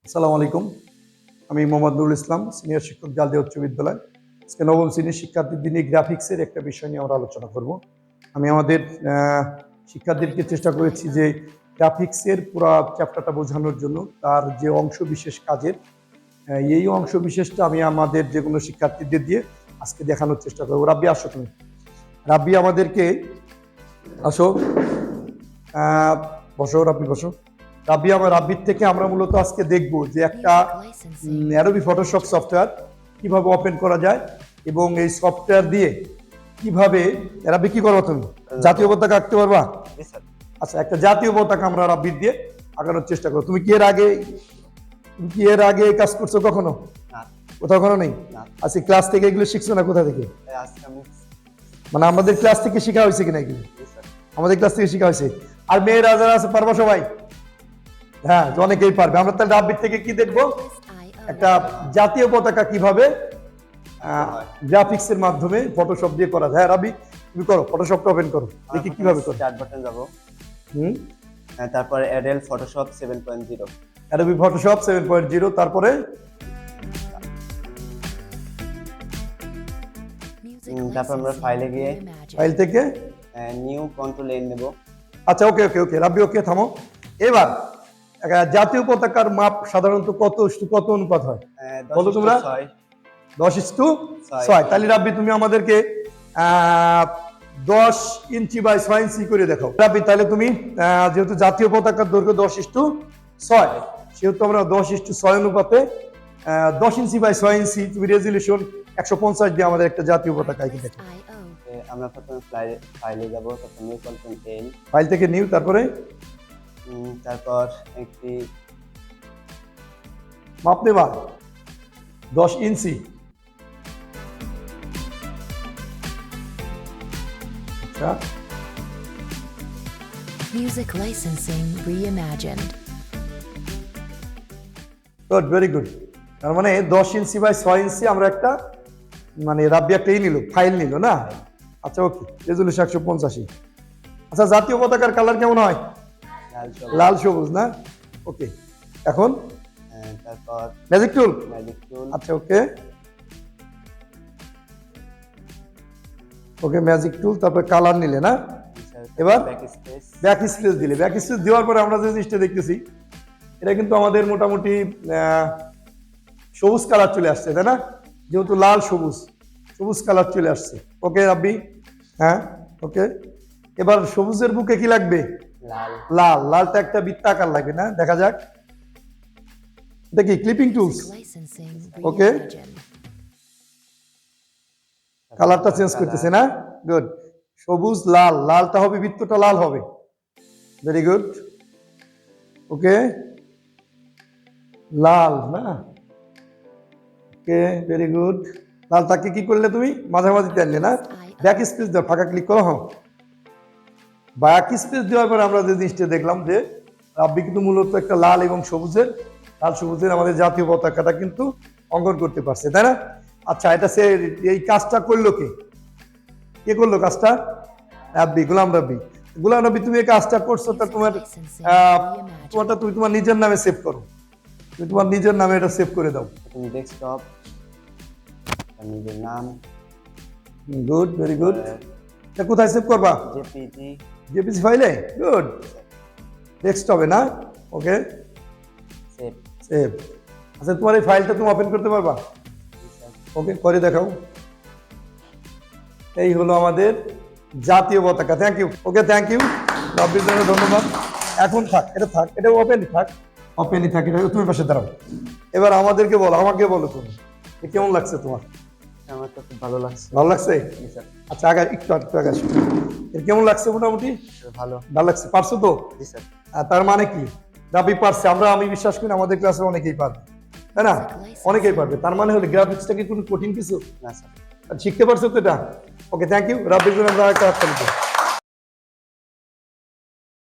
আসসালামু আলাইকুম। আমি মোহাম্মদ নুরুল ইসলাম, সিনিয়র শিক্ষক জালদিয়া উচ্চ বিদ্যালয়। আজকে নবম শ্রেণীর শিক্ষার্থীদের নিয়ে গ্রাফিক্সের একটা বিষয় নিয়ে আমরা আলোচনা করব। আমি আমাদের শিক্ষার্থীদেরকে চেষ্টা করেছি যে গ্রাফিক্সের পুরো চ্যাপ্টারটা বোঝানোর জন্য তার যে অংশ বিশেষ কাজের এই অংশ বিশেষটা আমি আমাদের যে কোনো শিক্ষার্থীদের দিয়ে আজকে দেখানোর চেষ্টা করবো। রাব্বি আসো তুমি। রাব্বি আমাদেরকে আসো, বসো রাব্বি বসো। রাব্বির থেকে আমরা মূলত আজকে দেখব যে একটা অ্যাডোবি ফটোশপ সফটওয়্যার কিভাবে ওপেন করা যায় এবং এই সফটওয়্যার দিয়ে কিভাবে রাব্বি কি করবা তুমি জাতীয় পতাকা আঁকতে পারবা? আচ্ছা, একটা জাতীয় পতাকা আমরা রাব্বির দিয়ে আঁকানোর চেষ্টা করো। তুমি কি এর আগে কাজ করছো কখনো? কোথাও কখনো নেই? আচ্ছা, ক্লাস থেকে এগুলো শিখছো না? কোথা থেকে? মানে আমাদের ক্লাস থেকে শেখা হয়েছে কিনা এগুলো? আমাদের ক্লাস থেকে শেখা হয়েছে। আর মেয়েরা যারা আছে পারবা সবাই? হ্যাঁ, অনেকেই পারবে। আমরা তাহলে রাব্বির থেকে কি দেখবো? একটা জাতীয় পতাকা কিভাবে গ্রাফিক্সের মাধ্যমে ফটোশপ দিয়ে করা যায়। হ্যাঁ রাব্বি, তুমি করো, ফটোশপটা ওপেন করো, দেখি কিভাবে করো। স্টার্ট বাটন যাব, তারপরে অ্যাডেল ফটোশপ 7.0, অ্যাডোবি ফটোশপ 7.0, তারপরে তারপর আমরা ফাইলে গিয়ে ফাইল থেকে নিউ কন্ট্রোল এন নেব। আচ্ছা, ওকে ওকে ওকে রাব্বি, ওকে থামো। এবার জাতীয় পতাকার মাপ সাধারণত কত অনুপাত হয় বলো তোমরা? 10:6। তাহলে রাব্বি তুমি আমাদেরকে 10 ইঞ্চি বাই 6 ইঞ্চি করে দেখাও। রাব্বি তাহলে তুমি যেহেতু জাতীয় পতাকার দৈর্ঘ্য 10:6, সেহেতু আমরা 10:6 অনুপাতে 10 ইঞ্চি বাই 6 ইঞ্চি তুমি রেজুলেশন 150 দিয়ে আমাদের একটা জাতীয় পতাকা এঁকে দেখো। আমরা প্রথমে ফাইলে যাব, তারপর নিউ কন্ট্রোল এন, ফাইল থেকে নিউ, তারপরে তারপর একটি মাপ নেবা 10 ইঞ্চি। আচ্ছা, Music licensing reimagined. Good, very good. তার মানে 10 ইঞ্চি বাই 6 ইঞ্চি আমরা একটা মানে রাব্বি একটা নিল, ফাইল নিল না? আচ্ছা, ওকে, রেজুলেশন 185। আচ্ছা, জাতীয় পতাকার কালার কেমন হয়? লাল সবুজ না? ওকে, এখন তারপর ম্যাজিক টুল। আচ্ছা, ওকে ওকে, ম্যাজিক টুল, তারপর কালার নিলে না? এবার ব্যাক স্পেস দিলে। ব্যাক স্পেস দেওয়ার পরে আমরা যে জিনিসটা দেখতেছি, এটা কিন্তু আমাদের মোটামুটি সবুজ কালার চলে আসছে, তাই না? যেহেতু লাল সবুজ কালার চলে আসছে। ওকে রাব্বি, হ্যাঁ ওকে। এবার সবুজের বুকে কি লাগবে? লালটা একটা বৃত্তাকার লাগবে না? দেখা যাক, এটা কি ক্লিপিং টুলস? ওকে, কালারটা চেঞ্জ করতেছে না? গুড। সবুজ লালটা হবে, বৃত্তটা লাল হবে। Very good. ওকে, লাল না? ওকে, ভেরি গুড। লালটাকে কি করলে তুমি? মাঝামাঝি টানলে না? ব্যাক স্পেস দাও, ফাঁকা ক্লিক করো। হ্যাঁ, ব্যাক স্পেস দেওয়ার পরে আমরা যে জিনিসটা দেখলাম যে রাব্বি কিন্তু মূলত একটা লাল সবুজের আমাদের জাতীয় পতাকাটা কিন্তু অঙ্কন করতে পারছে, তাই না? আচ্ছা, এটা সে এই কাজটা করলো কে করলো কাজটা? রাব্বি, গোলাম রাব্বি, তুমি এই কাজটা করছো, তা তোমারটা তুমি তোমার নিজের নামে সেভ করো। তুমি তোমার নিজের নামে এটা সেভ করে দাও। তুমি ডেস্কটপ, নিজের নাম। Good, very good. এটা কোথায় সেভ করবা? জেপিজি ফাইলে। গুড, ডেস্কটপে না? ওকে, সেভ। আচ্ছা, তোমার এই ফাইলটা তুমি ওপেন করতে পারবা? ওকে, করে দেখাও। এই হলো আমাদের জাতীয় পতাকা। Thank you. Okay, thank you রাব্বির জন্য ধন্যবাদ। এখন এটা ওপেনই থাক। এটা তুমি পাশে দাঁড়াও। এবার আমাকে বলো তুমি কেমন লাগছে তোমার? আমার তো খুব ভালো লাগছে। ভালো লাগছে? আচ্ছা, একটু আগে এর কেমন লাগছে? মোটামুটি ভালো লাগছে। পারছো তো? তার মানে কি রাব্বি পারছে? আমি বিশ্বাস করি আমাদের ক্লাসে অনেকেই পারবে, তাই না? অনেকেই পারবে। তার মানে হলো গ্রাফিক্সটা কি কোনো কঠিন কিছু? শিখতে পারছো তো এটা? ওকে, থ্যাংক ইউ রাব্বির জন্য।